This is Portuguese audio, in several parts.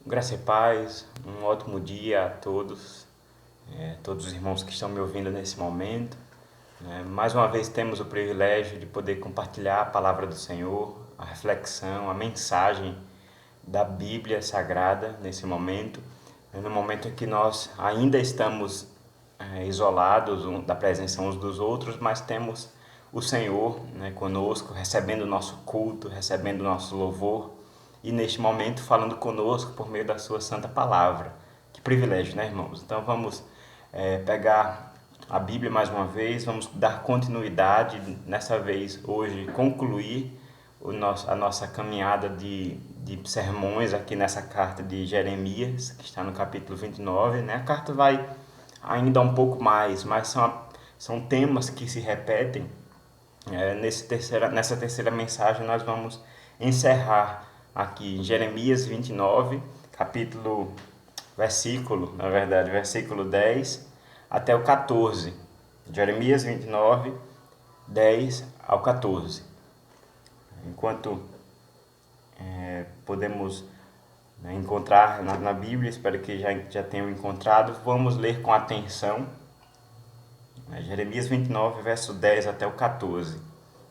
Graça e paz, um ótimo dia a todos, todos os irmãos que estão me ouvindo nesse momento. Mais uma vez temos o privilégio de poder compartilhar a palavra do Senhor, a reflexão, a mensagem da Bíblia Sagrada nesse momento. No momento em que nós ainda estamos isolados da presença uns dos outros, mas temos o Senhor, conosco, recebendo o nosso culto, recebendo o nosso louvor e neste momento falando conosco por meio da sua santa palavra. Que privilégio, né, irmãos? Então vamos pegar a Bíblia mais uma vez, vamos dar continuidade, nessa vez, hoje, concluir a nossa caminhada de sermões aqui nessa carta de Jeremias, que está no capítulo 29, né? A carta vai ainda um pouco mais, mas são temas que se repetem. Nessa terceira mensagem nós vamos encerrar aqui em Jeremias 29, versículo 10 até o 14. Jeremias 29, 10 ao 14. Enquanto podemos encontrar na Bíblia, espero que já tenham encontrado, vamos ler com atenção Jeremias 29, verso 10 até o 14.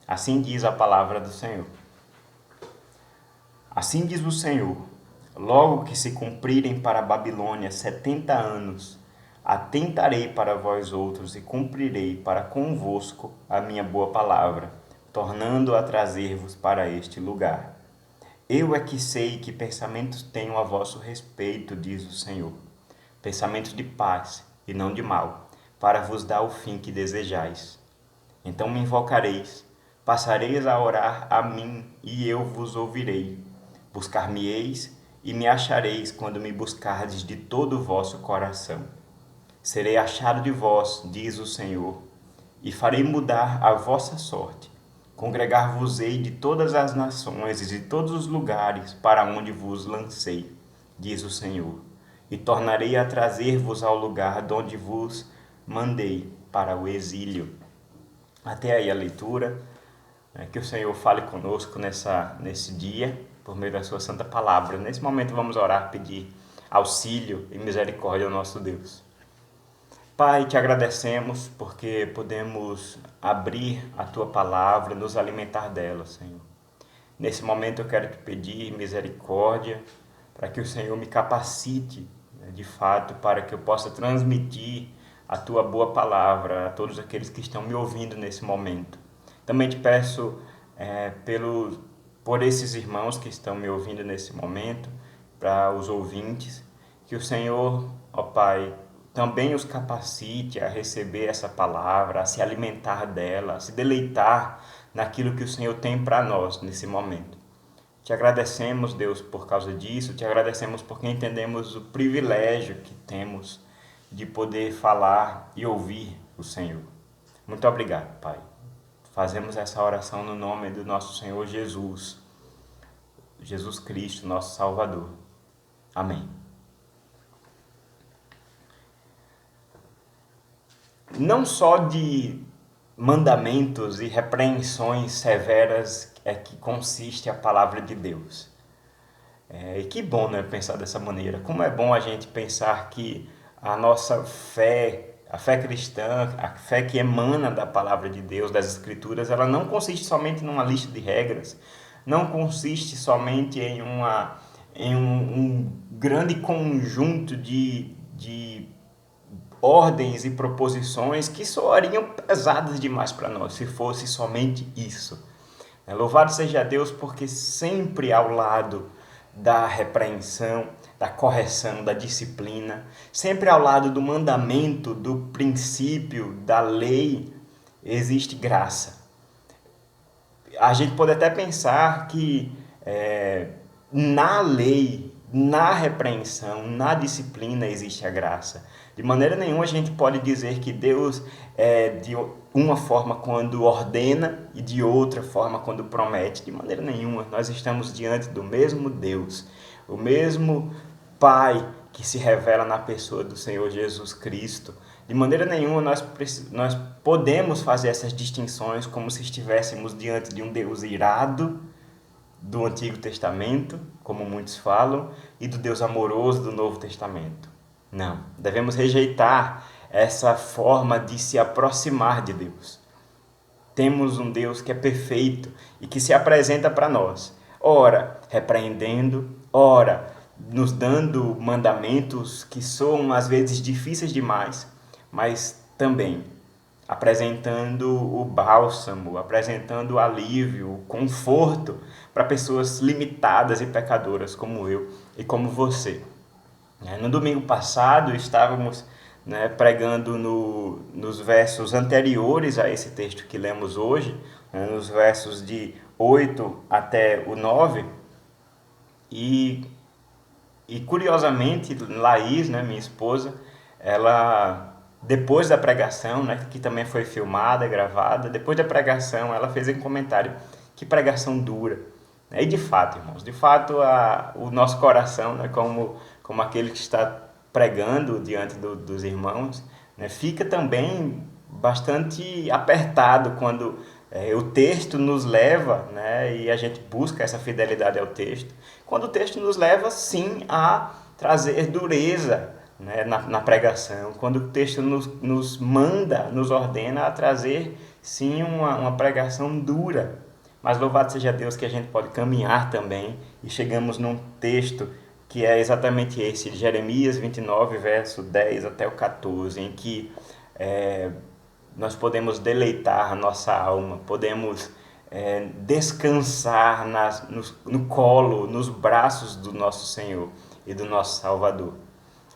Assim diz a palavra do Senhor. Assim diz o Senhor: logo que se cumprirem para a Babilônia 70 anos, atentarei para vós outros e cumprirei para convosco a minha boa palavra, tornando a trazer-vos para este lugar. Eu é que sei que pensamentos tenho a vosso respeito, diz o Senhor, pensamentos de paz e não de mal, para vos dar o fim que desejais. Então me invocareis, passareis a orar a mim, e eu vos ouvirei. Buscar-me-eis e me achareis quando me buscardes de todo o vosso coração. Serei achado de vós, diz o Senhor, e farei mudar a vossa sorte. Congregar-vos-ei de todas as nações e de todos os lugares para onde vos lancei, diz o Senhor, e tornarei a trazer-vos ao lugar de onde vos mandei, para o exílio. Até aí a leitura. Que o Senhor fale conosco nesse dia, por meio da sua santa palavra. Nesse momento vamos orar, pedir auxílio e misericórdia ao nosso Deus. Pai, te agradecemos porque podemos abrir a tua palavra, nos alimentar dela, Senhor. Nesse momento eu quero te pedir misericórdia para que o Senhor me capacite, de fato, para que eu possa transmitir a tua boa palavra a todos aqueles que estão me ouvindo nesse momento. Também te peço por esses irmãos que estão me ouvindo nesse momento, para os ouvintes, que o Senhor, ó Pai, também os capacite a receber essa palavra, a se alimentar dela, a se deleitar naquilo que o Senhor tem para nós nesse momento. Te agradecemos, Deus, por causa disso, te agradecemos porque entendemos o privilégio que temos de poder falar e ouvir o Senhor. Muito obrigado, Pai. Fazemos essa oração no nome do nosso Senhor Jesus, Jesus Cristo, nosso Salvador. Amém. Não só de mandamentos e repreensões severas é que consiste a palavra de Deus. E que bom, né, pensar dessa maneira. Como é bom a gente pensar que a nossa fé, a fé cristã, a fé que emana da palavra de Deus, das Escrituras, ela não consiste somente numa lista de regras, não consiste somente em um grande conjunto de ordens e proposições que soariam pesadas demais para nós, se fosse somente isso. Louvado seja Deus, porque sempre ao lado da repreensão, da correção, da disciplina, sempre ao lado do mandamento, do princípio, da lei, existe graça. A gente pode até pensar que na lei, na repreensão, na disciplina existe a graça. De maneira nenhuma a gente pode dizer que Deus é de uma forma quando ordena e de outra forma quando promete. De maneira nenhuma. Nós estamos diante do mesmo Deus, o mesmo Pai que se revela na pessoa do Senhor Jesus Cristo. De maneira nenhuma nós podemos fazer essas distinções como se estivéssemos diante de um Deus irado do Antigo Testamento, como muitos falam, e do Deus amoroso do Novo Testamento. Não, devemos rejeitar essa forma de se aproximar de Deus. Temos um Deus que é perfeito e que se apresenta para nós, ora repreendendo, ora nos dando mandamentos que são às vezes difíceis demais, mas também apresentando o bálsamo, apresentando o alívio, o conforto para pessoas limitadas e pecadoras como eu e como você. No domingo passado estávamos pregando nos versos anteriores a esse texto que lemos hoje, nos versos de 8 até o 9, e curiosamente, Laís, minha esposa, ela, depois da pregação, que também foi filmada, gravada, depois da pregação, ela fez um comentário: que pregação dura. E de fato, irmãos, de fato, o nosso coração, como aquele que está pregando diante dos irmãos, fica também bastante apertado quando o texto nos leva, e a gente busca essa fidelidade ao texto, quando o texto nos leva, sim, a trazer dureza na pregação, quando o texto nos manda, nos ordena a trazer, sim, uma pregação dura. Mas louvado seja Deus que a gente pode caminhar também e chegamos num texto que é exatamente esse, de Jeremias 29, verso 10 até o 14, em que nós podemos deleitar a nossa alma, podemos descansar no colo, nos braços do nosso Senhor e do nosso Salvador.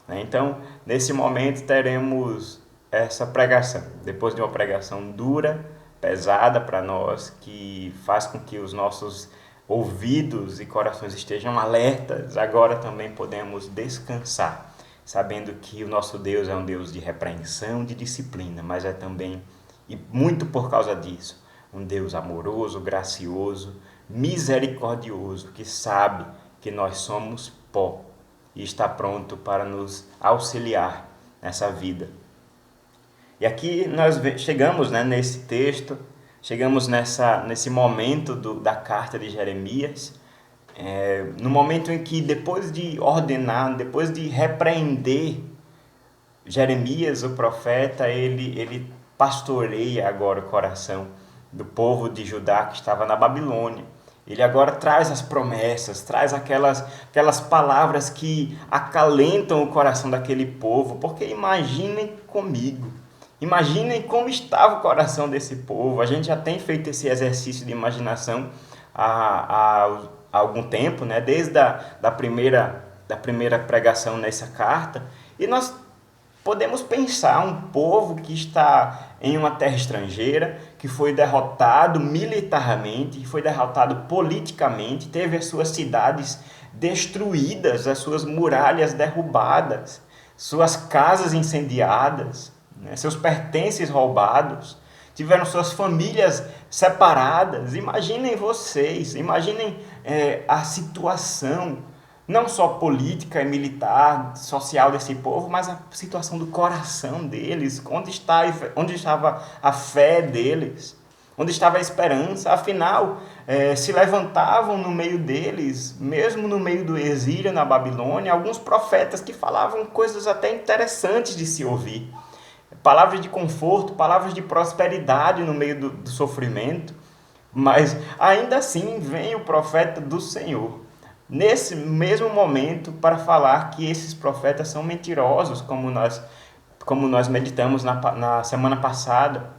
Então, nesse momento teremos essa pregação, depois de uma pregação dura, pesada para nós, que faz com que os nossos ouvidos e corações estejam alertas. Agora também podemos descansar, sabendo que o nosso Deus é um Deus de repreensão, de disciplina, mas é também, e muito por causa disso, um Deus amoroso, gracioso, misericordioso, que sabe que nós somos pó e está pronto para nos auxiliar nessa vida. E aqui nós chegamos nesse texto, chegamos nesse momento da carta de Jeremias, no momento em que, depois de ordenar, depois de repreender Jeremias, o profeta, ele pastoreia agora o coração do povo de Judá que estava na Babilônia. Ele agora traz as promessas, traz aquelas palavras que acalentam o coração daquele povo, porque imaginem comigo, imaginem como estava o coração desse povo. A gente já tem feito esse exercício de imaginação há algum tempo, desde da primeira pregação nessa carta, e nós podemos pensar um povo que está em uma terra estrangeira, que foi derrotado militarmente, foi derrotado politicamente, teve as suas cidades destruídas, as suas muralhas derrubadas, suas casas incendiadas, seus pertences roubados, tiveram suas famílias separadas. Imaginem vocês, imaginem a situação, não só política e militar, social desse povo, mas a situação do coração deles, onde estava a fé deles, onde estava a esperança. Afinal, se levantavam no meio deles, mesmo no meio do exílio na Babilônia, alguns profetas que falavam coisas até interessantes de se ouvir. Palavras de conforto, palavras de prosperidade no meio do sofrimento, mas ainda assim vem o profeta do Senhor, nesse mesmo momento, para falar que esses profetas são mentirosos, como nós meditamos na semana passada.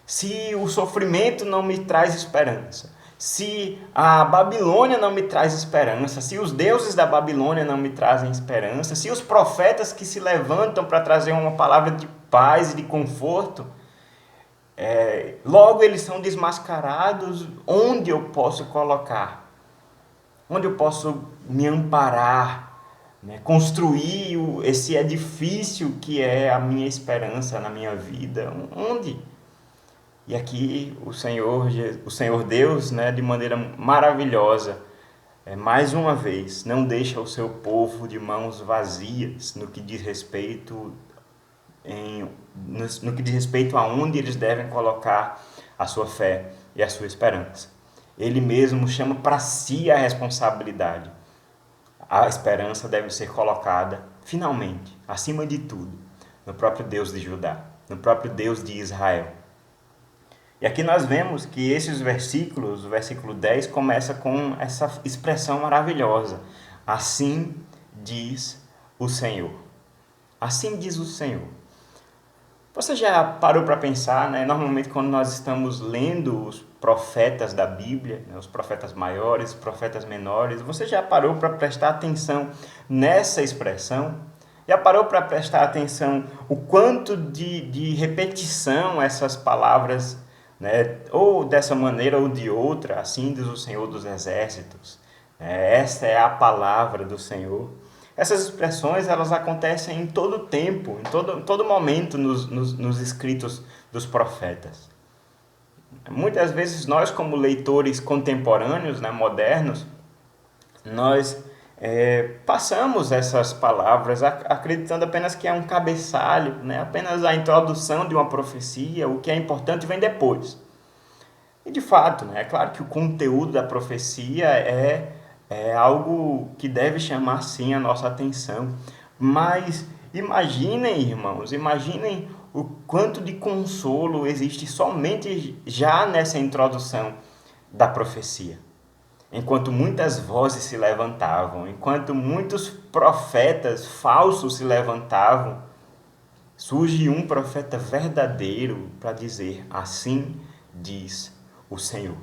Se o sofrimento não me traz esperança, se a Babilônia não me traz esperança, se os deuses da Babilônia não me trazem esperança, se os profetas que se levantam para trazer uma palavra de paz e de conforto, logo eles são desmascarados, onde eu posso colocar? Onde eu posso me amparar, construir esse edifício que é a minha esperança na minha vida? Onde? E aqui o Senhor Deus, de maneira maravilhosa, mais uma vez, não deixa o seu povo de mãos vazias no que diz respeito aonde eles devem colocar a sua fé e a sua esperança. Ele mesmo chama para si a responsabilidade. A esperança deve ser colocada, finalmente, acima de tudo, no próprio Deus de Judá, no próprio Deus de Israel. E aqui nós vemos que esses versículos, o versículo 10, começa com essa expressão maravilhosa. Assim diz o Senhor. Assim diz o Senhor. Você já parou para pensar, né? Normalmente quando nós estamos lendo os profetas da Bíblia, né? Os profetas maiores, os profetas menores, você já parou para prestar atenção nessa expressão? Já parou para prestar atenção o quanto de repetição essas palavras, né? Ou dessa maneira ou de outra, assim diz o Senhor dos Exércitos. Essa é a palavra do Senhor. Essas expressões elas acontecem em todo tempo, em todo momento nos escritos dos profetas. Muitas vezes nós, como leitores contemporâneos, né, modernos, nós passamos essas palavras acreditando apenas que é um cabeçalho, né, apenas a introdução de uma profecia, o que é importante vem depois. E de fato, né, é claro que o conteúdo da profecia é algo que deve chamar sim a nossa atenção. Mas imaginem, irmãos, imaginem o quanto de consolo existe somente já nessa introdução da profecia. Enquanto muitas vozes se levantavam, enquanto muitos profetas falsos se levantavam, surge um profeta verdadeiro para dizer: assim diz o Senhor.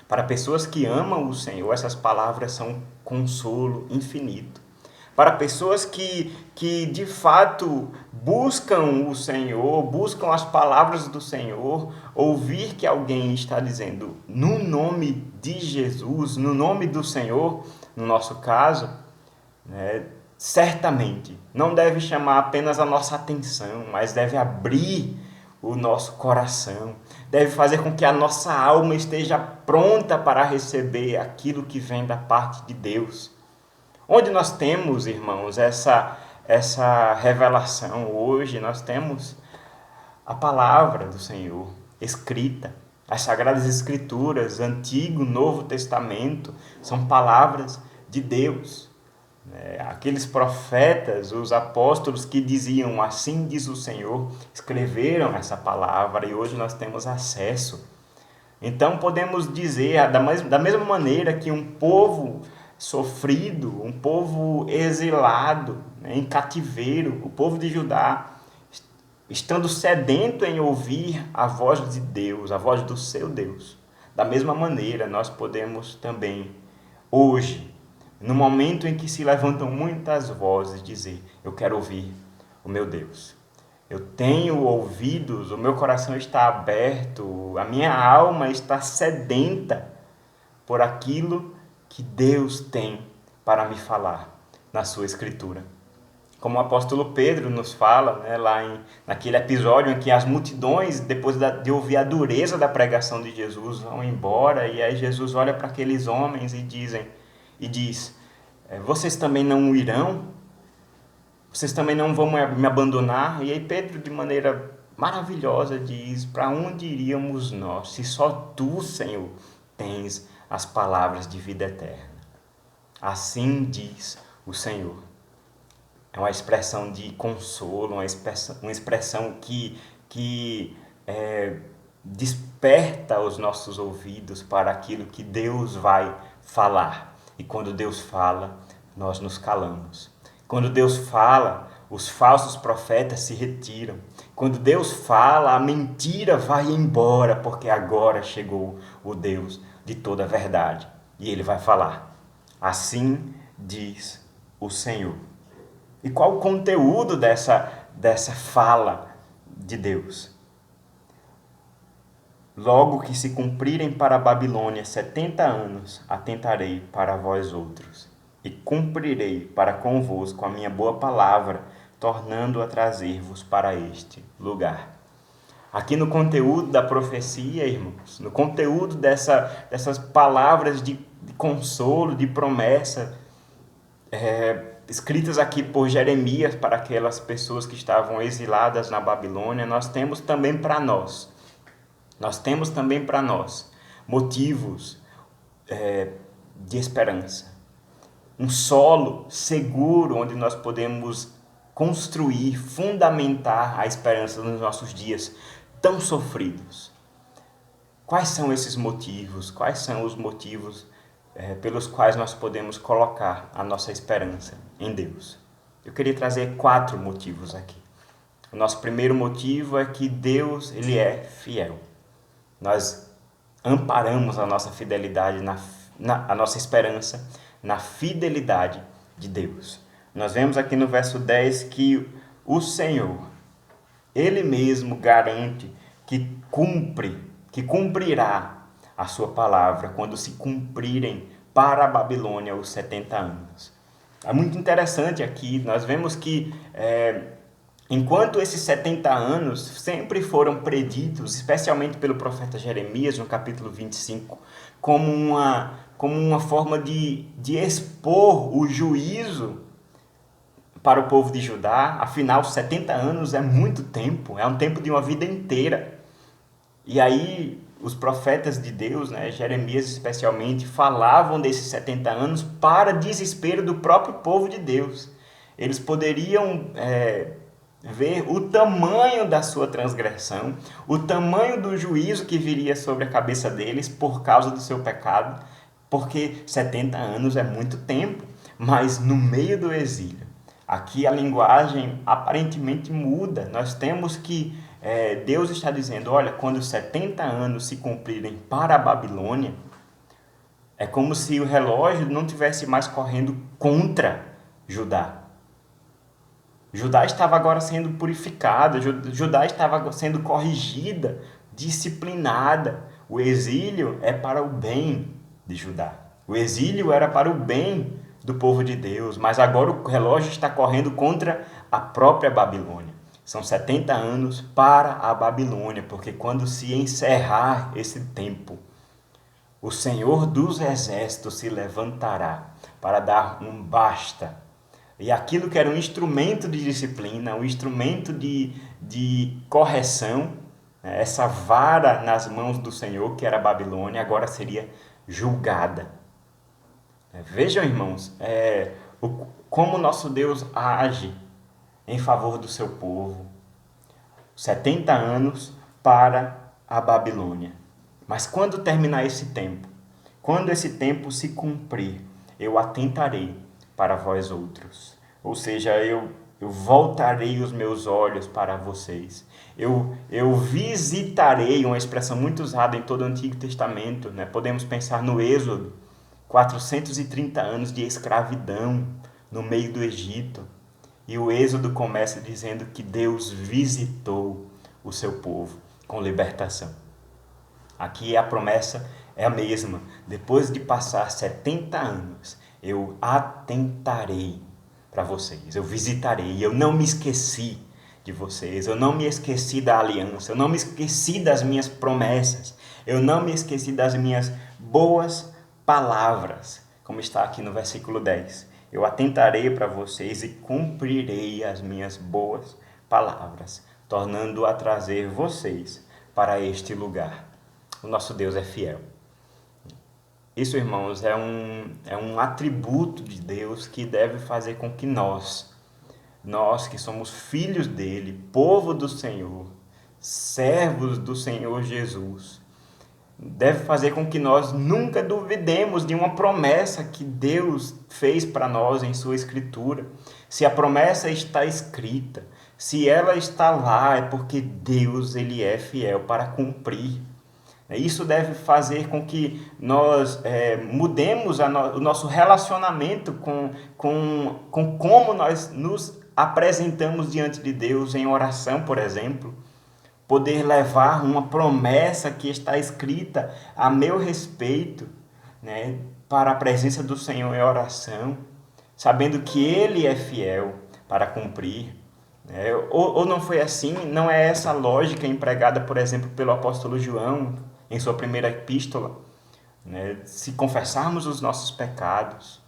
Para pessoas que amam o Senhor, essas palavras são consolo infinito. Para pessoas que de fato buscam o Senhor, buscam as palavras do Senhor, ouvir que alguém está dizendo no nome de Jesus, no nome do Senhor, no nosso caso, né, certamente não deve chamar apenas a nossa atenção, mas deve abrir o nosso coração, deve fazer com que a nossa alma esteja pronta para receber aquilo que vem da parte de Deus. Onde nós temos, irmãos, essa revelação hoje, nós temos a palavra do Senhor escrita. As Sagradas Escrituras, Antigo e Novo Testamento, são palavras de Deus. Aqueles profetas, os apóstolos que diziam assim diz o Senhor, escreveram essa palavra e hoje nós temos acesso. Então podemos dizer, da mesma maneira que um povo sofrido, um povo exilado, né, em cativeiro, o povo de Judá, estando sedento em ouvir a voz de Deus, a voz do seu Deus, da mesma maneira nós podemos também, hoje, no momento em que se levantam muitas vozes, dizer: eu quero ouvir o meu Deus. Eu tenho ouvidos, o meu coração está aberto, a minha alma está sedenta por aquilo que Deus tem para me falar na sua Escritura. Como o apóstolo Pedro nos fala, né, naquele episódio em que as multidões, depois de ouvir a dureza da pregação de Jesus, vão embora, e aí Jesus olha para aqueles homens e diz: vocês também não irão? Vocês também não vão me abandonar? E aí Pedro, de maneira maravilhosa, diz: para onde iríamos nós, se só tu, Senhor, tens as palavras de vida eterna? Assim diz o Senhor. É uma expressão de consolo, uma expressão que desperta os nossos ouvidos para aquilo que Deus vai falar. E quando Deus fala, nós nos calamos. Quando Deus fala, os falsos profetas se retiram. Quando Deus fala, a mentira vai embora, porque agora chegou o Deus de toda a verdade. E Ele vai falar: assim diz o Senhor. E qual o conteúdo dessa fala de Deus? Logo que se cumprirem para a Babilônia 70 anos, atentarei para vós outros, e cumprirei para convosco a minha boa palavra, tornando a trazer-vos para este lugar. Aqui no conteúdo da profecia, irmãos, no conteúdo dessas palavras de consolo, de promessa, escritas aqui por Jeremias para aquelas pessoas que estavam exiladas na Babilônia, nós temos também para nós motivos, de esperança. Um solo seguro onde nós podemos construir, fundamentar a esperança nos nossos dias tão sofridos. Quais são esses motivos? Quais são os motivos pelos quais nós podemos colocar a nossa esperança em Deus? Eu queria trazer 4 motivos aqui. O nosso primeiro motivo é que Deus, ele é fiel. Nós amparamos a nossa fidelidade, a nossa esperança na fidelidade de Deus. Nós vemos aqui no verso 10 que o Senhor, ele mesmo garante que cumprirá a sua palavra quando se cumprirem para a Babilônia os 70 anos. É muito interessante aqui, nós vemos que enquanto esses 70 anos sempre foram preditos, especialmente pelo profeta Jeremias, no capítulo 25, como uma forma de expor o juízo para o povo de Judá. Afinal, 70 anos é muito tempo, é um tempo de uma vida inteira. E aí, os profetas de Deus, Jeremias especialmente, falavam desses 70 anos para desespero do próprio povo de Deus. Eles poderiam ver o tamanho da sua transgressão, o tamanho do juízo que viria sobre a cabeça deles por causa do seu pecado, porque 70 anos é muito tempo, mas no meio do exílio, aqui a linguagem aparentemente muda. Nós temos que Deus está dizendo, olha, quando 70 anos se cumprirem para a Babilônia, é como se o relógio não tivesse mais correndo contra Judá. Judá estava agora sendo purificada, Judá estava sendo corrigida, disciplinada. O exílio é para o bem de Judá. O exílio era para o bem do povo de Deus, mas agora o relógio está correndo contra a própria Babilônia. São 70 anos para a Babilônia, porque quando se encerrar esse tempo, o Senhor dos Exércitos se levantará para dar um basta. E aquilo que era um instrumento de disciplina, um instrumento de correção, essa vara nas mãos do Senhor, que era a Babilônia, agora seria julgada. Vejam, irmãos, como nosso Deus age em favor do seu povo. 70 anos para a Babilônia. Mas quando terminar esse tempo, quando esse tempo se cumprir, eu atentarei para vós outros. Ou seja, eu voltarei os meus olhos para vocês. Eu visitarei, uma expressão muito usada em todo o Antigo Testamento. Podemos pensar no Êxodo, 430 anos de escravidão no meio do Egito. E o Êxodo começa dizendo que Deus visitou o seu povo com libertação. Aqui a promessa é a mesma. Depois de passar 70 anos, eu atentarei para vocês, eu visitarei, eu não me esqueci de vocês, eu não me esqueci da aliança, eu não me esqueci das minhas promessas, eu não me esqueci das minhas boas palavras, como está aqui no versículo 10. Eu atentarei para vocês e cumprirei as minhas boas palavras, tornando a trazer vocês para este lugar. O nosso Deus é fiel. Isso, irmãos, é um atributo de Deus que deve fazer com que nós que somos filhos dele, povo do Senhor, servos do Senhor Jesus, deve fazer com que nós nunca duvidemos de uma promessa que Deus fez para nós em sua Escritura. Se a promessa está escrita, se ela está lá, é porque Deus, ele é fiel para cumprir. Isso deve fazer com que nós mudemos o nosso relacionamento com como nós nos apresentamos diante de Deus em oração, por exemplo. Poder levar uma promessa que está escrita a meu respeito, para a presença do Senhor em oração, sabendo que Ele é fiel para cumprir. Ou não foi assim? Não é essa lógica empregada, por exemplo, pelo apóstolo João em sua primeira epístola? Se confessarmos os nossos pecados,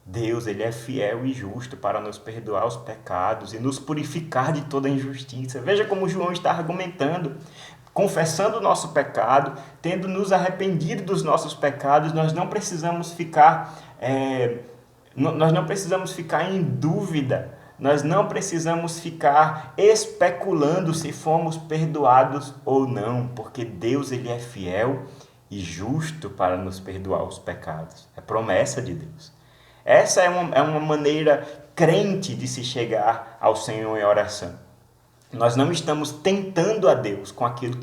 Deus, ele é fiel e justo para nos perdoar os pecados e nos purificar de toda injustiça. Veja como João está argumentando. confessando o nosso pecado, tendo nos arrependido dos nossos pecados, nós não precisamos ficar em dúvida, nós não precisamos ficar especulando se fomos perdoados ou não, porque Deus ele é fiel e justo para nos perdoar os pecados. É promessa de Deus. Essa é uma maneira crente de se chegar ao Senhor em oração. Nós não estamos tentando a Deus com aquilo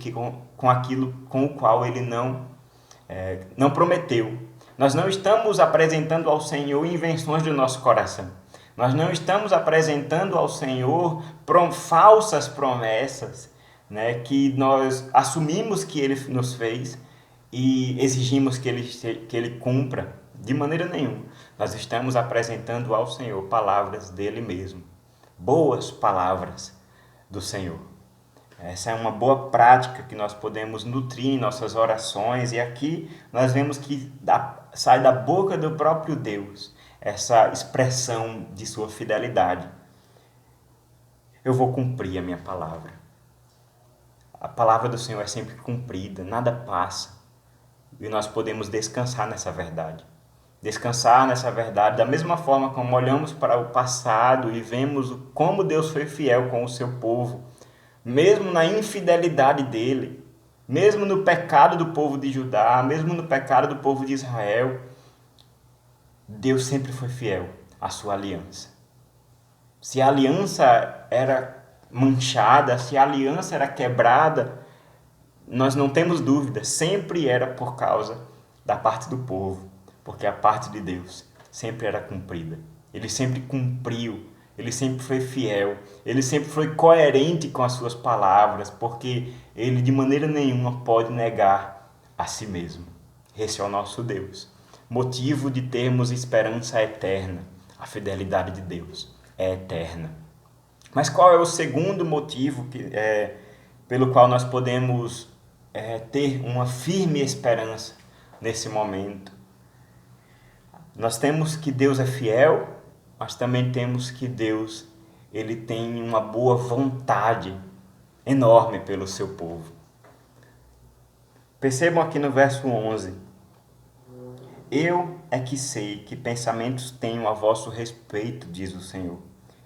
com o qual Ele não prometeu. Nós não estamos apresentando ao Senhor invenções do nosso coração. Nós não estamos apresentando ao Senhor falsas promessas, né, que nós assumimos que Ele nos fez e exigimos que Ele cumpra. De maneira nenhuma. Nós estamos apresentando ao Senhor palavras dele mesmo. Boas palavras do Senhor. Essa é uma boa prática que nós podemos nutrir em nossas orações. E aqui nós vemos que sai da boca do próprio Deus essa expressão de sua fidelidade. Eu vou cumprir a minha palavra. A palavra do Senhor é sempre cumprida, nada passa. E nós podemos descansar nessa verdade. Descansar nessa verdade, da mesma forma como olhamos para o passado e vemos como Deus foi fiel com o seu povo, mesmo na infidelidade dele, mesmo no pecado do povo de Judá, mesmo no pecado do povo de Israel, Deus sempre foi fiel à sua aliança. Se a aliança era manchada, se a aliança era quebrada, nós não temos dúvida, sempre era por causa da parte do povo. Porque a parte de Deus sempre era cumprida. Ele sempre cumpriu, ele sempre foi fiel, ele sempre foi coerente com as suas palavras, porque ele de maneira nenhuma pode negar a si mesmo. Esse é o nosso Deus. Motivo de termos esperança eterna. A fidelidade de Deus é eterna. Mas qual é o segundo motivo pelo qual nós podemos ter uma firme esperança nesse momento? Nós temos que Deus é fiel, mas também temos que Deus ele tem uma boa vontade enorme pelo seu povo. Percebam aqui no verso 11. Eu é que sei que pensamentos tenho a vosso respeito, diz o Senhor.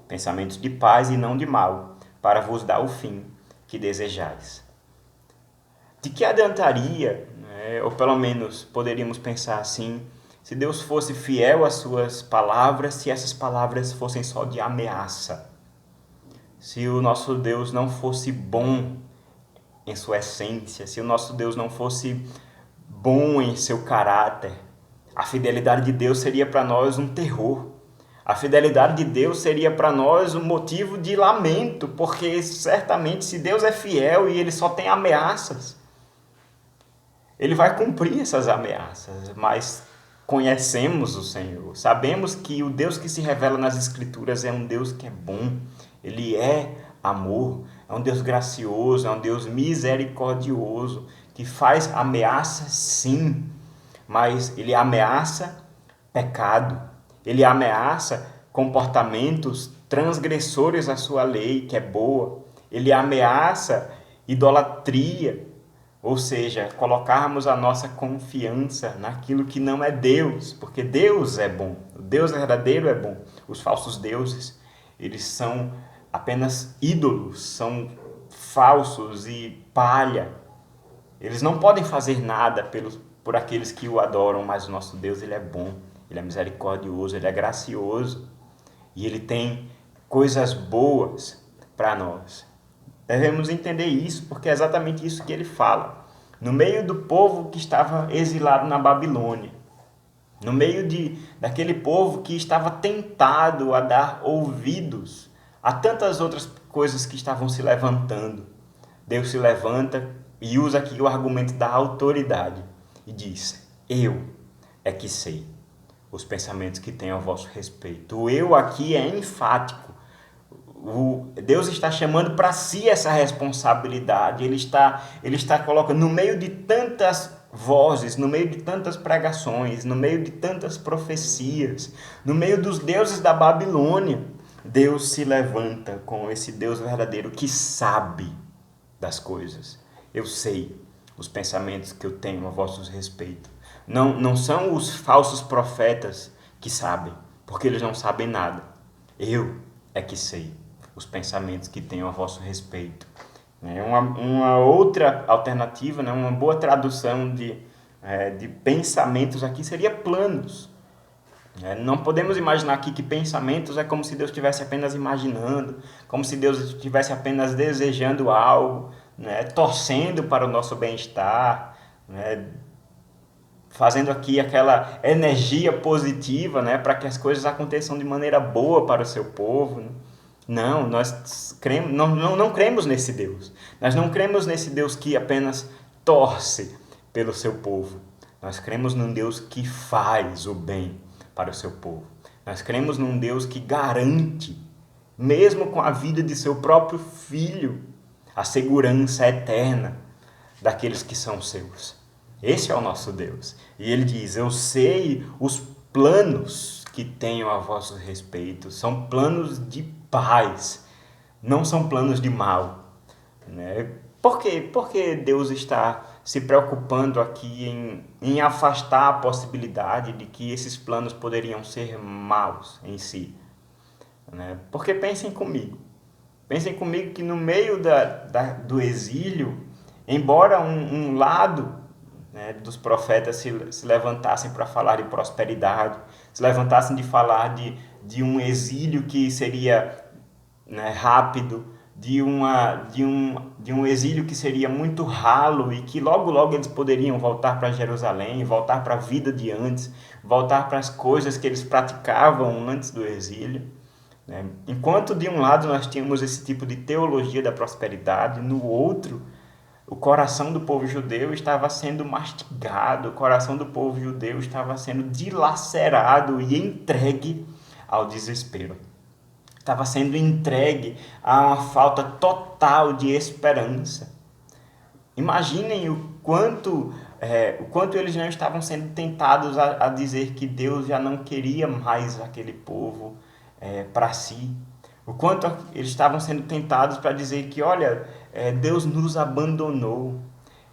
Pensamentos de paz e não de mal, para vos dar o fim que desejais. De que adiantaria, ou pelo menos poderíamos pensar assim, se Deus fosse fiel às suas palavras, se essas palavras fossem só de ameaça. Se o nosso Deus não fosse bom em sua essência, se o nosso Deus não fosse bom em seu caráter, a fidelidade de Deus seria para nós um terror. A fidelidade de Deus seria para nós um motivo de lamento, porque certamente se Deus é fiel e ele só tem ameaças, ele vai cumprir essas ameaças, mas conhecemos o Senhor, sabemos que o Deus que se revela nas Escrituras é um Deus que é bom, ele é amor, é um Deus gracioso, é um Deus misericordioso, que faz ameaças sim, mas ele ameaça pecado, ele ameaça comportamentos transgressores à sua lei, que é boa, ele ameaça idolatria, ou seja, colocarmos a nossa confiança naquilo que não é Deus, porque Deus é bom, o Deus verdadeiro é bom. Os falsos deuses, eles são apenas ídolos, são falsos e palha. Eles não podem fazer nada por aqueles que o adoram, mas o nosso Deus ele é bom, ele é misericordioso, ele é gracioso e ele tem coisas boas para nós. Devemos entender isso, porque é exatamente isso que ele fala. No meio do povo que estava exilado na Babilônia, no meio daquele povo que estava tentado a dar ouvidos a tantas outras coisas que estavam se levantando, Deus se levanta e usa aqui o argumento da autoridade e diz: eu é que sei os pensamentos que tenho a vosso respeito. O eu aqui é enfático. Deus está chamando para si essa responsabilidade. Ele está colocando no meio de tantas vozes, no meio de tantas pregações, no meio de tantas profecias, no meio dos deuses da Babilônia, Deus se levanta com esse Deus verdadeiro que sabe das coisas. Eu sei os pensamentos que eu tenho a vosso respeito. Não são os falsos profetas que sabem, porque eles não sabem nada. Eu é que sei os pensamentos que tenho a vosso respeito. Uma outra alternativa, né, uma boa tradução de pensamentos aqui seria planos. Não podemos imaginar aqui que pensamentos é como se Deus estivesse apenas imaginando, como se Deus estivesse apenas desejando algo, né, torcendo para o nosso bem-estar, né, fazendo aqui aquela energia positiva, né, para que as coisas aconteçam de maneira boa para o seu povo, né? Não, nós cremos, não cremos nesse Deus. Nós não cremos nesse Deus que apenas torce pelo seu povo. Nós cremos num Deus que faz o bem para o seu povo. Nós cremos num Deus que garante, mesmo com a vida de seu próprio filho, a segurança eterna daqueles que são seus. Esse é o nosso Deus. E ele diz: eu sei os planos que tenho a vosso respeito. São planos de paz, não são planos de mal. Né? Por quê? Porque Deus está se preocupando aqui em afastar a possibilidade de que esses planos poderiam ser maus em si. Né? Porque pensem comigo que no meio do exílio, embora um lado, né, dos profetas se levantassem para falar de prosperidade, se levantassem de falar de um exílio que seria, né, rápido, de um exílio que seria muito ralo e que logo eles poderiam voltar para Jerusalém, voltar para a vida de antes, voltar para as coisas que eles praticavam antes do exílio. Enquanto de um lado nós tínhamos esse tipo de teologia da prosperidade, no outro, o coração do povo judeu estava sendo mastigado, o coração do povo judeu estava sendo dilacerado e entregue ao desespero. Estava sendo entregue a uma falta total de esperança. Imaginem o quanto eles não estavam sendo tentados a dizer que Deus já não queria mais aquele povo para si. O quanto eles estavam sendo tentados para dizer que, olha, Deus nos abandonou,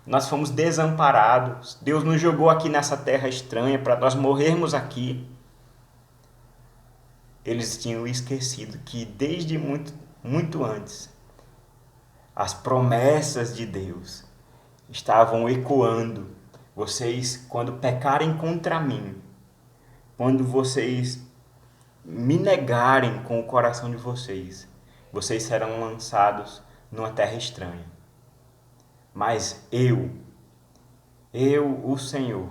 nós fomos desamparados, Deus nos jogou aqui nessa terra estranha para nós morrermos aqui. Eles tinham esquecido que desde muito antes, as promessas de Deus estavam ecoando. Vocês, quando pecarem contra mim, quando vocês me negarem com o coração de vocês, vocês serão lançados numa terra estranha. Mas eu, o Senhor,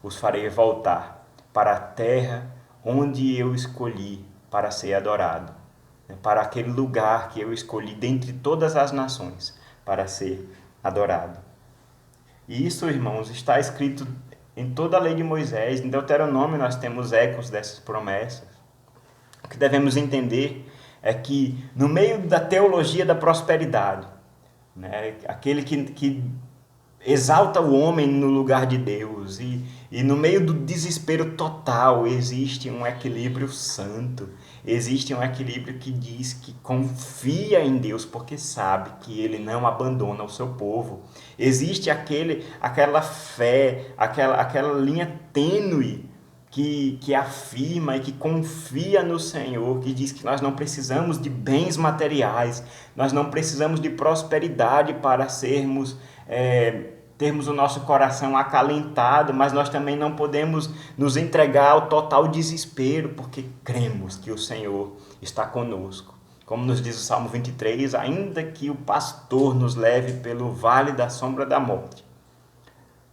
os farei voltar para a terra onde eu escolhi para ser adorado, para aquele lugar que eu escolhi dentre todas as nações para ser adorado. E isso, irmãos, está escrito em toda a lei de Moisés. Em Deuteronômio nós temos ecos dessas promessas. O que devemos entender é que no meio da teologia da prosperidade, né, aquele que exalta o homem no lugar de Deus, e no meio do desespero total existe um equilíbrio santo, existe um equilíbrio que diz que confia em Deus porque sabe que Ele não abandona o seu povo. Existe aquela fé, aquela linha tênue que afirma e que confia no Senhor, que diz que nós não precisamos de bens materiais, nós não precisamos de prosperidade para termos o nosso coração acalentado, mas nós também não podemos nos entregar ao total desespero, porque cremos que o Senhor está conosco. Como nos diz o Salmo 23, ainda que o pastor nos leve pelo vale da sombra da morte,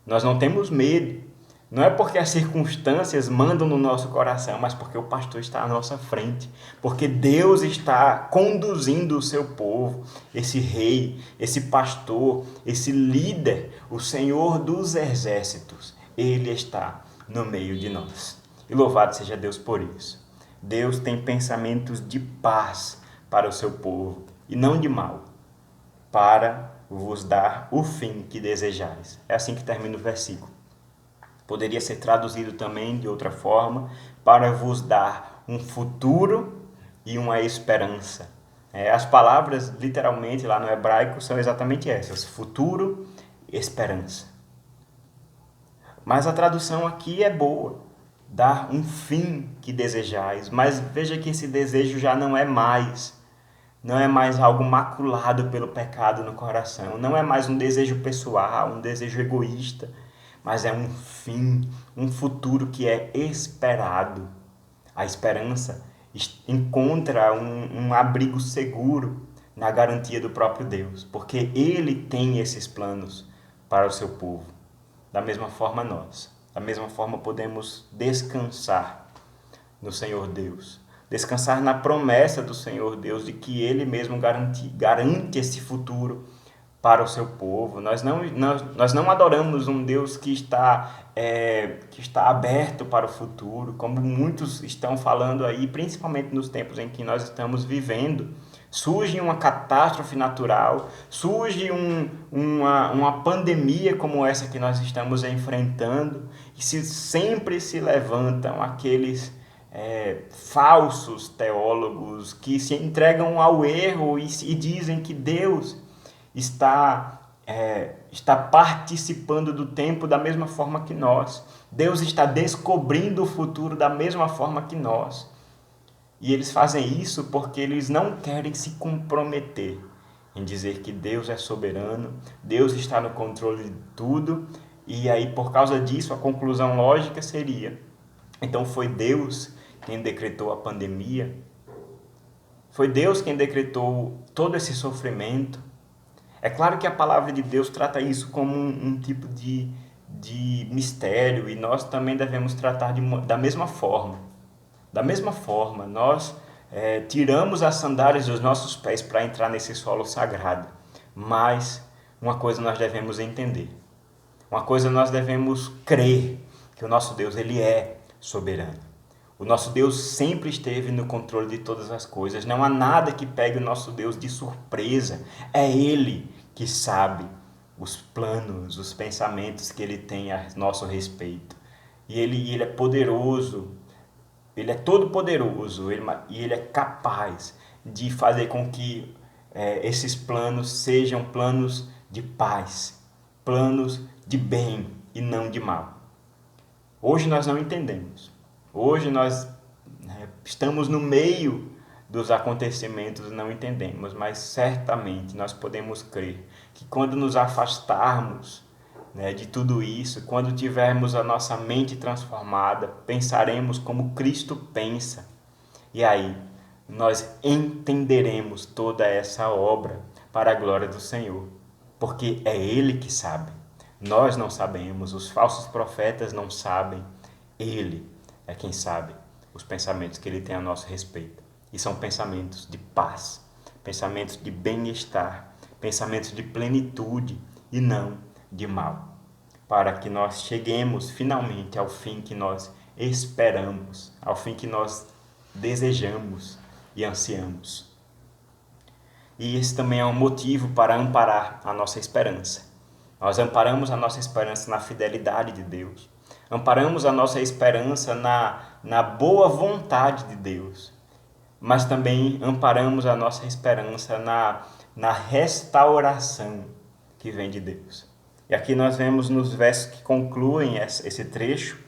nós não temos medo. Não é porque as circunstâncias mandam no nosso coração, mas porque o pastor está à nossa frente. Porque Deus está conduzindo o seu povo, esse rei, esse pastor, esse líder, o Senhor dos exércitos. Ele está no meio de nós. E louvado seja Deus por isso. Deus tem pensamentos de paz para o seu povo e não de mal, para vos dar o fim que desejais. É assim que termina o versículo. Poderia ser traduzido também de outra forma, para vos dar um futuro e uma esperança. As palavras, literalmente, lá no hebraico, são exatamente essas: futuro, esperança. Mas a tradução aqui é boa, dar um fim que desejais. Mas veja que esse desejo já não é mais algo maculado pelo pecado no coração, não é mais um desejo pessoal, um desejo egoísta, mas é um fim, um futuro que é esperado. A esperança encontra um abrigo seguro na garantia do próprio Deus, porque Ele tem esses planos para o seu povo. Da mesma forma da mesma forma podemos descansar no Senhor Deus, descansar na promessa do Senhor Deus de que Ele mesmo garante esse futuro para o seu povo. Nós não adoramos um Deus que está aberto para o futuro, como muitos estão falando aí, principalmente nos tempos em que nós estamos vivendo. Surge uma catástrofe natural, surge uma pandemia como essa que nós estamos enfrentando, e sempre se levantam aqueles falsos teólogos que se entregam ao erro e dizem que Deus está participando do tempo da mesma forma que nós. Deus está descobrindo o futuro da mesma forma que nós. E eles fazem isso porque eles não querem se comprometer em dizer que Deus é soberano, Deus está no controle de tudo, e aí por causa disso a conclusão lógica seria: então foi Deus quem decretou a pandemia? Foi Deus quem decretou todo esse sofrimento? É claro que a palavra de Deus trata isso como um tipo de mistério, e nós também devemos tratar da mesma forma. Da mesma forma, nós tiramos as sandálias dos nossos pés para entrar nesse solo sagrado. Mas uma coisa nós devemos entender. Uma coisa nós devemos crer, que o nosso Deus, ele é soberano. O nosso Deus sempre esteve no controle de todas as coisas. Não há nada que pegue o nosso Deus de surpresa. É Ele que sabe os planos, os pensamentos que Ele tem a nosso respeito. E Ele é poderoso. Ele é todo poderoso e Ele é capaz de fazer com que esses planos sejam planos de paz, planos de bem e não de mal. Hoje nós não entendemos. Hoje nós estamos no meio dos acontecimentos e não entendemos, mas certamente nós podemos crer que quando nos afastarmos de tudo isso, quando tivermos a nossa mente transformada, pensaremos como Cristo pensa. E aí, nós entenderemos toda essa obra para a glória do Senhor. Porque é Ele que sabe. Nós não sabemos, os falsos profetas não sabem. Ele é quem sabe os pensamentos que Ele tem a nosso respeito. E são pensamentos de paz, pensamentos de bem-estar, pensamentos de plenitude e não de mal, para que nós cheguemos finalmente ao fim que nós esperamos, ao fim que nós desejamos e ansiamos. E esse também é um motivo para amparar a nossa esperança. Nós amparamos a nossa esperança na fidelidade de Deus, amparamos a nossa esperança na boa vontade de Deus, mas também amparamos a nossa esperança na restauração que vem de Deus. E aqui nós vemos nos versos que concluem esse trecho,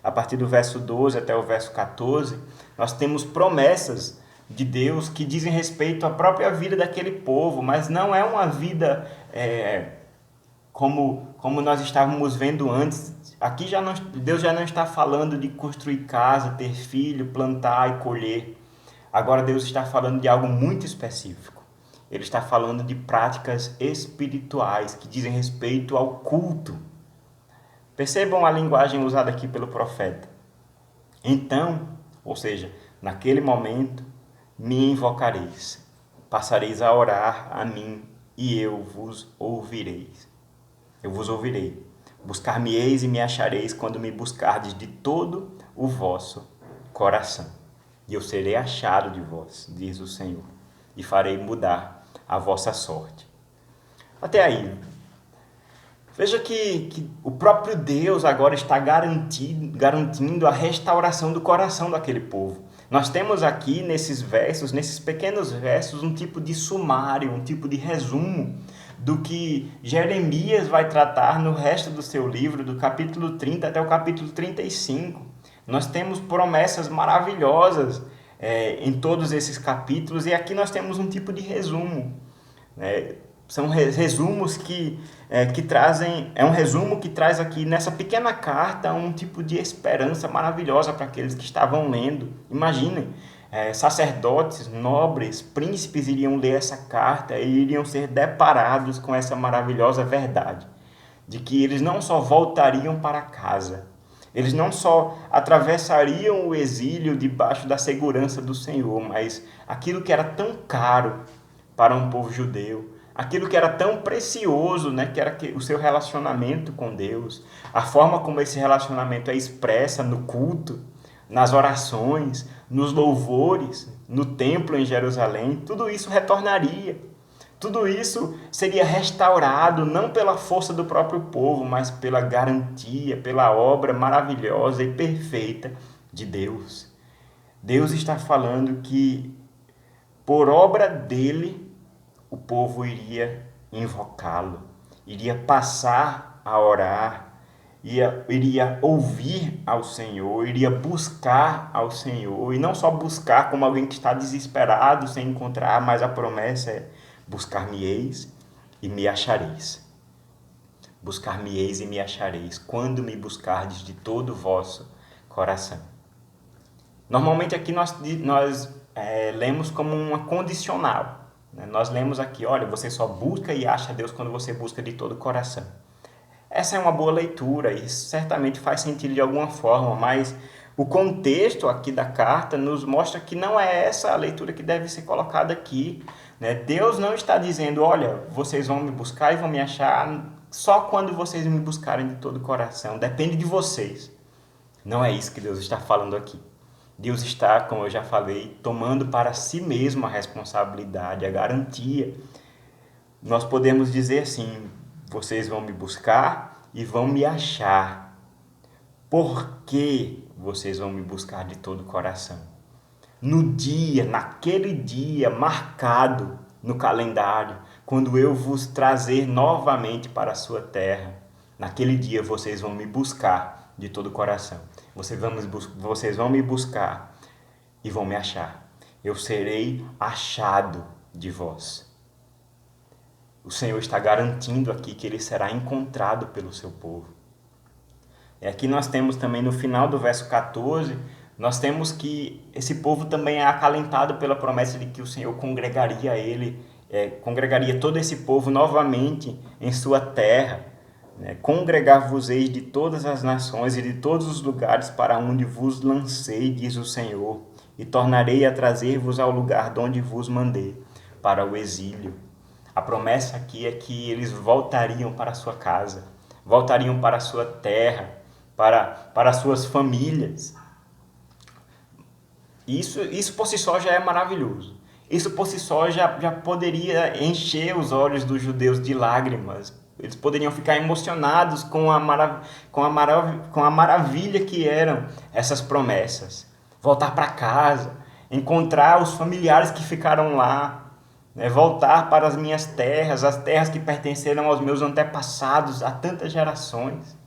a partir do verso 12 até o verso 14, nós temos promessas de Deus que dizem respeito à própria vida daquele povo, mas não é uma vida como nós estávamos vendo antes. Aqui Deus já não está falando de construir casa, ter filho, plantar e colher. Agora Deus está falando de algo muito específico. Ele está falando de práticas espirituais que dizem respeito ao culto. Percebam a linguagem usada aqui pelo profeta. Então, ou seja, naquele momento, me invocareis, passareis a orar a mim e eu vos ouvirei. Buscar-me-eis e me achareis quando me buscardes de todo o vosso coração. E eu serei achado de vós, diz o Senhor, e farei mudar a vossa sorte. Até aí, veja que o próprio Deus agora está garantindo a restauração do coração daquele povo. Nós temos aqui nesses versos, nesses pequenos versos, um tipo de sumário, um tipo de resumo do que Jeremias vai tratar no resto do seu livro, do capítulo 30 até o capítulo 35. Nós temos promessas maravilhosas em todos esses capítulos, e aqui nós temos um tipo de resumo. São resumos que trazem, é um resumo que traz aqui nessa pequena carta um tipo de esperança maravilhosa para aqueles que estavam lendo. Imaginem, sacerdotes, nobres, príncipes iriam ler essa carta e iriam ser deparados com essa maravilhosa verdade, de que eles não só voltariam para casa, eles não só atravessariam o exílio debaixo da segurança do Senhor, mas aquilo que era tão caro para um povo judeu, aquilo que era tão precioso, né, que era o seu relacionamento com Deus, a forma como esse relacionamento é expressa no culto, nas orações, nos louvores, no templo em Jerusalém, tudo isso retornaria. Tudo isso seria restaurado não pela força do próprio povo, mas pela garantia, pela obra maravilhosa e perfeita de Deus. Deus está falando que por obra dele o povo iria invocá-lo, iria passar a orar, iria ouvir ao Senhor, iria buscar ao Senhor, e não só buscar como alguém que está desesperado sem encontrar, mas a promessa é: buscar-me-eis e me achareis. Buscar-me-eis e me achareis, quando me buscardes de todo o vosso coração. Normalmente aqui nós lemos como uma condicional. Nós lemos aqui, olha, você só busca e acha Deus quando você busca de todo o coração. Essa é uma boa leitura e certamente faz sentido de alguma forma, mas o contexto aqui da carta nos mostra que não é essa a leitura que deve ser colocada aqui. Deus não está dizendo, olha, vocês vão me buscar e vão me achar só quando vocês me buscarem de todo o coração. Depende de vocês. Não é isso que Deus está falando aqui. Deus está, como eu já falei, tomando para si mesmo a responsabilidade, a garantia. Nós podemos dizer assim: vocês vão me buscar e vão me achar. Por que vocês vão me buscar de todo o coração? Naquele dia marcado no calendário, quando eu vos trazer novamente para a sua terra, naquele dia vocês vão me buscar de todo o coração. Vocês vão me buscar e vão me achar. Eu serei achado de vós. O Senhor está garantindo aqui que ele será encontrado pelo seu povo. E aqui nós temos também no final do verso 14, nós temos que esse povo também é acalentado pela promessa de que o Senhor congregaria todo esse povo novamente em sua terra. Congregar-vos-eis de todas as nações e de todos os lugares para onde vos lancei, diz o Senhor, e tornarei a trazer-vos ao lugar de onde vos mandei, para o exílio. A promessa aqui é que eles voltariam para a sua casa, voltariam para a sua terra, para as suas famílias. Isso por si só já é maravilhoso. Isso por si só já poderia encher os olhos dos judeus de lágrimas. Eles poderiam ficar emocionados com a maravilha que eram essas promessas. Voltar para casa, encontrar os familiares que ficaram lá, voltar para as minhas terras, as terras que pertenceram aos meus antepassados há tantas gerações.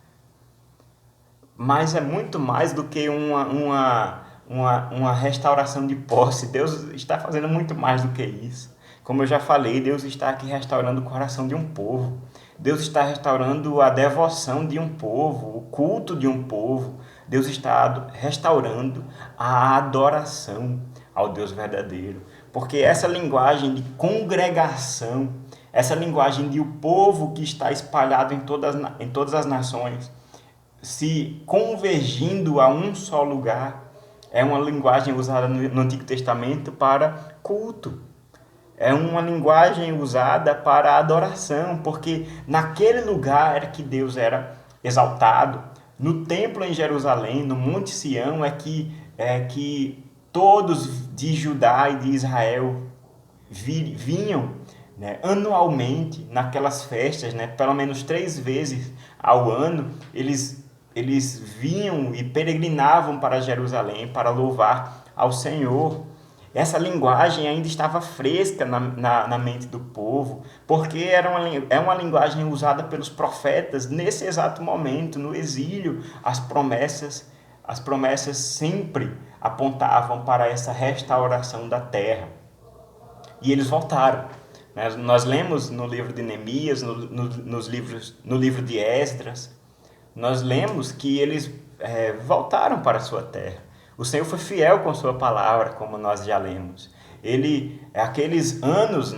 Mas é muito mais do que uma restauração de posse. Deus está fazendo muito mais do que isso. Como eu já falei, Deus está aqui restaurando o coração de um povo. Deus está restaurando a devoção de um povo, o culto de um povo. Deus está restaurando a adoração ao Deus verdadeiro. Porque essa linguagem de congregação, essa linguagem de o povo que está espalhado em todas as nações, se convergindo a um só lugar, é uma linguagem usada no Antigo Testamento para culto. É uma linguagem usada para adoração, porque naquele lugar era que Deus era exaltado. No templo em Jerusalém, no Monte Sião, é que todos de Judá e de Israel vinham, anualmente naquelas festas, pelo menos 3 vezes ao ano, eles vinham e peregrinavam para Jerusalém para louvar ao Senhor. Essa linguagem ainda estava fresca na mente do povo, porque é uma linguagem usada pelos profetas nesse exato momento, no exílio. As promessas sempre apontavam para essa restauração da terra. E eles voltaram. Nós lemos no livro de Neemias, no livro de Esdras, nós lemos que eles voltaram para a sua terra. O Senhor foi fiel com sua palavra, como nós já lemos. Aqueles anos,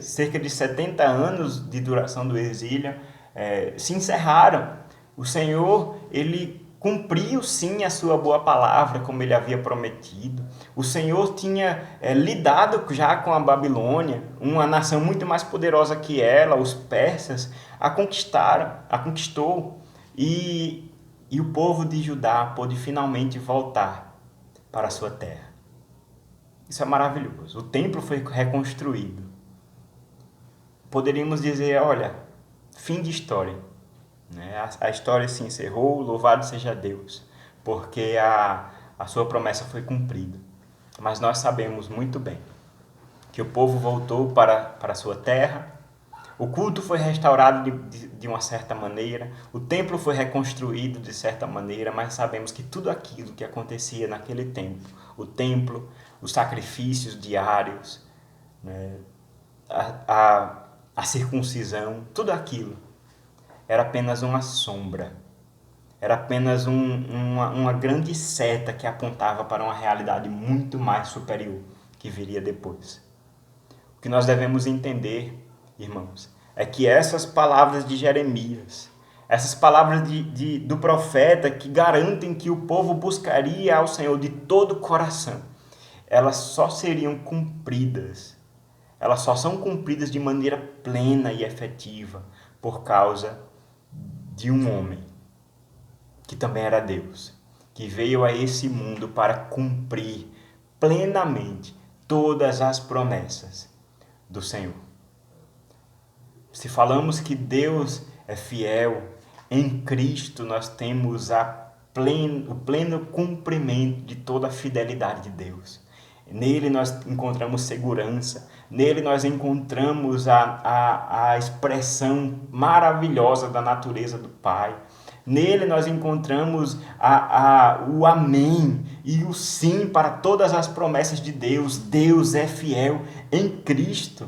cerca de 70 anos de duração do exílio, se encerraram. O Senhor, ele cumpriu sim a sua boa palavra, como ele havia prometido. O Senhor tinha lidado já com a Babilônia, uma nação muito mais poderosa que ela, os persas, a conquistou. E o povo de Judá pôde finalmente voltar para a sua terra. Isso é maravilhoso. O templo foi reconstruído. Poderíamos dizer, olha, fim de história. A história se encerrou, louvado seja Deus, porque a sua promessa foi cumprida. Mas nós sabemos muito bem que o povo voltou para a sua terra, o culto foi restaurado de uma certa maneira, o templo foi reconstruído de certa maneira, mas sabemos que tudo aquilo que acontecia naquele tempo, o templo, os sacrifícios diários, a circuncisão, tudo aquilo era apenas uma sombra, era apenas uma grande seta que apontava para uma realidade muito mais superior que viria depois. O que nós devemos entender, irmãos, é que essas palavras de Jeremias, essas palavras do profeta que garantem que o povo buscaria ao Senhor de todo o coração, elas só seriam cumpridas, elas só são cumpridas de maneira plena e efetiva por causa de um homem, que também era Deus, que veio a esse mundo para cumprir plenamente todas as promessas do Senhor. Se falamos que Deus é fiel, em Cristo nós temos o pleno cumprimento de toda a fidelidade de Deus. Nele nós encontramos segurança, nele nós encontramos a expressão maravilhosa da natureza do Pai. Nele nós encontramos o amém e o sim para todas as promessas de Deus. Deus é fiel em Cristo.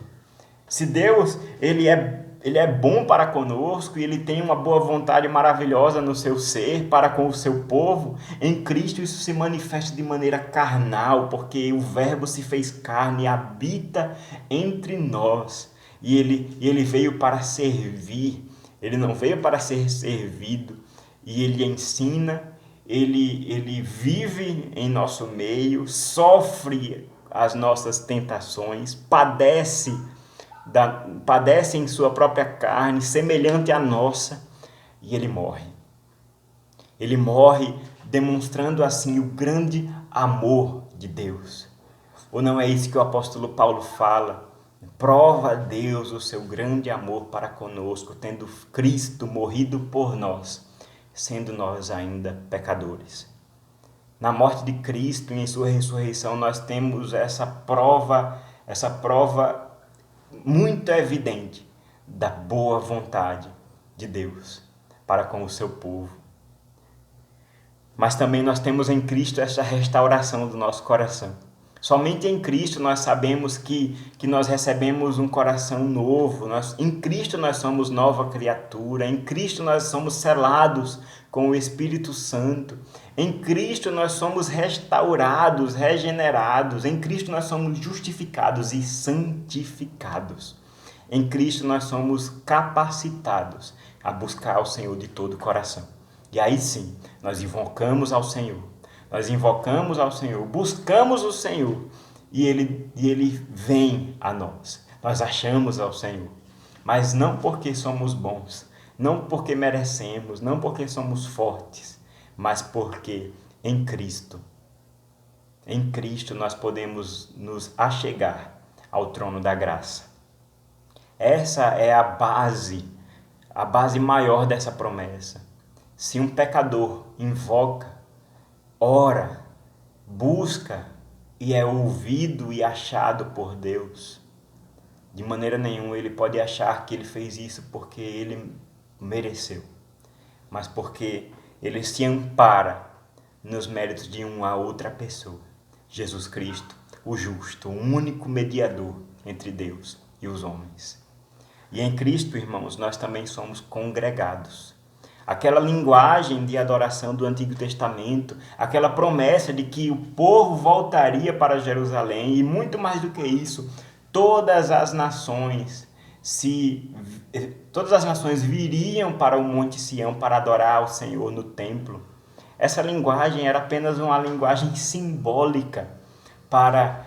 Se Deus ele é bom para conosco e ele tem uma boa vontade maravilhosa no seu ser para com o seu povo, em Cristo isso se manifesta de maneira carnal, porque o Verbo se fez carne e habita entre nós. E ele veio para servir, ele não veio para ser servido. E ele ensina, ele vive em nosso meio, sofre as nossas tentações, padece em sua própria carne, semelhante à nossa, e ele morre. Ele morre demonstrando assim o grande amor de Deus. Ou não é isso que o apóstolo Paulo fala? Prova a Deus o seu grande amor para conosco, tendo Cristo morrido por nós, sendo nós ainda pecadores. Na morte de Cristo e em sua ressurreição nós temos essa prova muito evidente da boa vontade de Deus para com o seu povo. Mas também nós temos em Cristo essa restauração do nosso coração. Somente em Cristo nós sabemos que nós recebemos um coração novo. Em Cristo nós somos nova criatura. Em Cristo nós somos selados com o Espírito Santo. Em Cristo nós somos restaurados, regenerados. Em Cristo nós somos justificados e santificados. Em Cristo nós somos capacitados a buscar ao Senhor de todo o coração. E aí sim, nós invocamos ao Senhor. Buscamos o Senhor e Ele vem a nós. Nós achamos ao Senhor, mas não porque somos bons, não porque merecemos, não porque somos fortes, mas porque em Cristo nós podemos nos achegar ao trono da graça. Essa é a base maior dessa promessa. Se um pecador invoca, ora, busca e é ouvido e achado por Deus, de maneira nenhuma ele pode achar que ele fez isso porque ele mereceu, mas porque ele se ampara nos méritos de uma outra pessoa, Jesus Cristo, o justo, o único mediador entre Deus e os homens. E em Cristo, irmãos, nós também somos congregados. Aquela linguagem de adoração do Antigo Testamento, aquela promessa de que o povo voltaria para Jerusalém, e muito mais do que isso, todas as nações viriam para o Monte Sião para adorar ao Senhor no templo. Essa linguagem era apenas uma linguagem simbólica para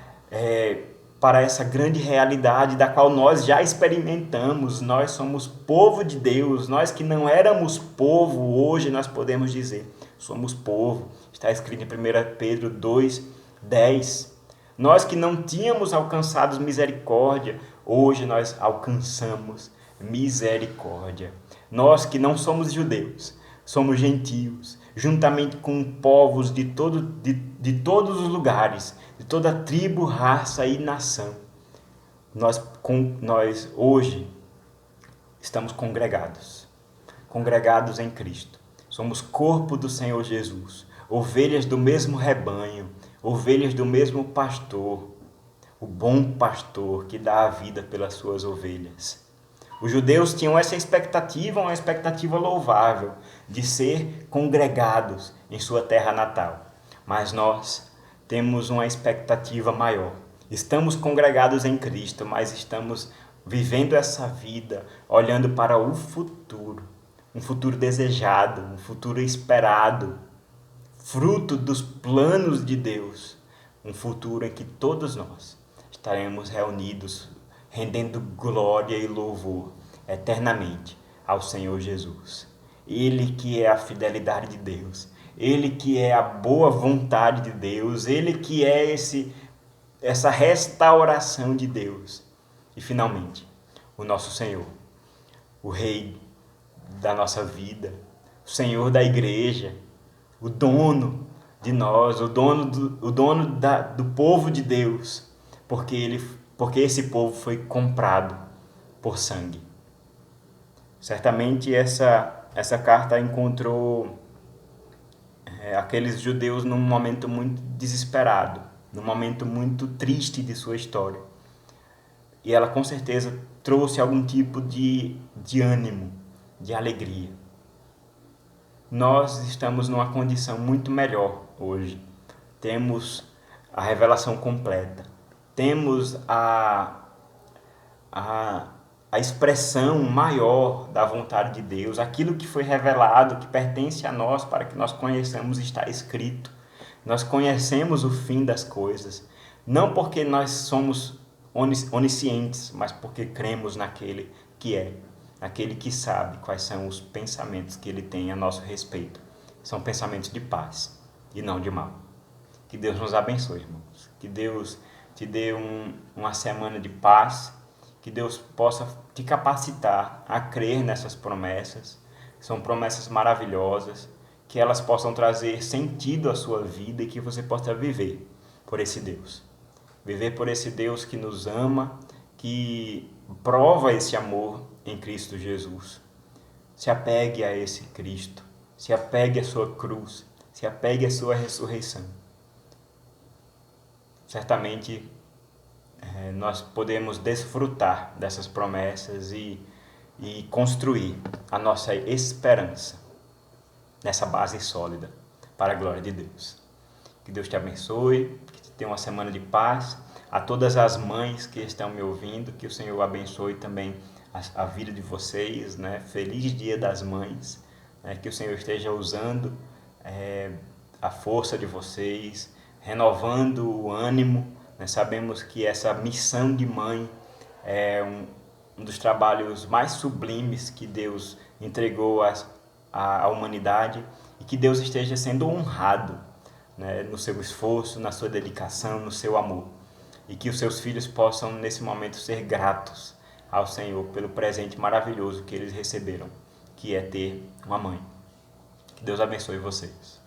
essa grande realidade da qual nós já experimentamos. Nós somos povo de Deus, nós que não éramos povo, hoje nós podemos dizer, somos povo. Está escrito em 1 Pedro 2:10. Nós que não tínhamos alcançado misericórdia, hoje nós alcançamos misericórdia. Nós que não somos judeus, somos gentios, juntamente com povos de todos os lugares, de toda tribo, raça e nação. Nós hoje estamos congregados em Cristo. Somos corpo do Senhor Jesus, ovelhas do mesmo rebanho, ovelhas do mesmo pastor, o bom pastor que dá a vida pelas suas ovelhas. Os judeus tinham essa expectativa, uma expectativa louvável, de ser congregados em sua terra natal. Mas nós temos uma expectativa maior. Estamos congregados em Cristo, mas estamos vivendo essa vida olhando para o futuro. Um futuro desejado, um futuro esperado, fruto dos planos de Deus. Um futuro em que todos nós estaremos reunidos, rendendo glória e louvor eternamente ao Senhor Jesus. Ele que é a fidelidade de Deus, Ele que é a boa vontade de Deus, Ele que é essa restauração de Deus. E finalmente, o nosso Senhor, o Rei da nossa vida, o Senhor da igreja, o dono de nós, o dono do povo de Deus, porque esse povo foi comprado por sangue. Certamente essa carta encontrou aqueles judeus num momento muito desesperado, num momento muito triste de sua história. E ela com certeza trouxe algum tipo de ânimo, de alegria. Nós estamos numa condição muito melhor hoje. Temos a revelação completa. Temos a expressão maior da vontade de Deus. Aquilo que foi revelado, que pertence a nós, para que nós conheçamos, está escrito. Nós conhecemos o fim das coisas. Não porque nós somos oniscientes, mas porque cremos naquele que é. Naquele que sabe quais são os pensamentos que ele tem a nosso respeito. São pensamentos de paz e não de mal. Que Deus nos abençoe, irmãos. Que Deus te dê uma semana de paz. Que Deus possa te capacitar a crer nessas promessas. São promessas maravilhosas. Que elas possam trazer sentido à sua vida e que você possa viver por esse Deus. Viver por esse Deus que nos ama, que prova esse amor em Cristo Jesus. Se apegue a esse Cristo. Se apegue à sua cruz. Se apegue à sua ressurreição. Certamente nós podemos desfrutar dessas promessas e construir a nossa esperança nessa base sólida para a glória de Deus. Que Deus te abençoe, que tenha uma semana de paz. A todas as mães que estão me ouvindo, que o Senhor abençoe também a vida de vocês, né? Feliz Dia das Mães, né? Que o Senhor esteja usando a força de vocês, renovando o ânimo, né? Sabemos que essa missão de mãe é um dos trabalhos mais sublimes que Deus entregou à humanidade e que Deus esteja sendo honrado, né? No seu esforço, na sua dedicação, no seu amor. E que os seus filhos possam, nesse momento, ser gratos ao Senhor pelo presente maravilhoso que eles receberam, que é ter uma mãe. Que Deus abençoe vocês.